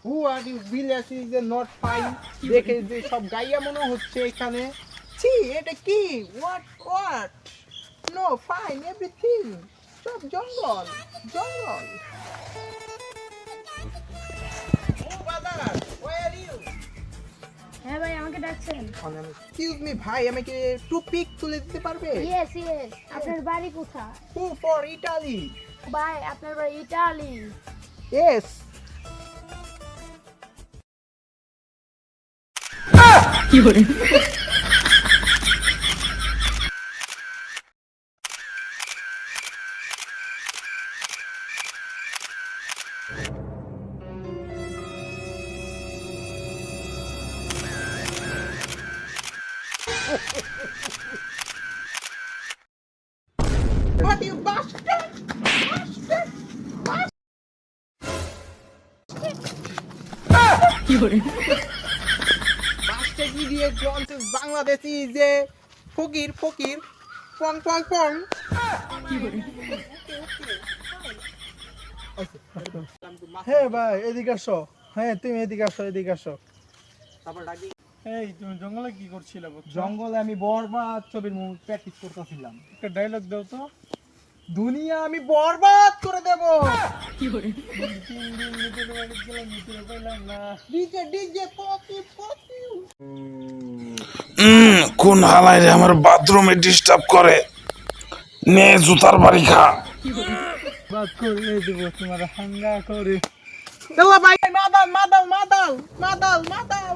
Who are you village is not fine দেখে যে সব গাইয়া মনে হচ্ছে এখানে ছি এটা কি হোয়াট নো ফাইন এভরিথিং সব জঙ্গল জঙ্গল ও বাদার ওয়্যার ইউ হ্যাঁ ভাই আমাকে ডাকছেন। এক্সকিউজ মি ভাই আমাকে টু পিক তুলে দিতে পারবে ইয়েস ইয়েস, আপনার বাড়ি কোথায়? হু ফর ইটালি ভাই আপনার বাড়ি Italy. Yes What you bastard! Bastard! Bastard idiot John is Bangladeshi is a ফকির পং পং পং হ্যাঁ ভাই এদিকে আসো। হ্যাঁ তুমি এদিকে আসো। তারপর ডাকি এই তুমি জঙ্গলে কি করছিলে? জঙ্গলে আমি বরবাদ ছবির মুভি প্র্যাকটিস করতেছিলাম একটা ডায়লগ দাও তো। দুনিয়া আমি বরবাদ করে দেব ডিজে ডিজে পপি পপি কোন হালায় রে আমার বাথরুমে ডিস্টার্ব করে নে জুতার বাড়ি খা বাদ করে দেব তোমার হাঙ্গা করে। চলো ভাই মাদাল মাদাল মাদাল মাদাল মাদাল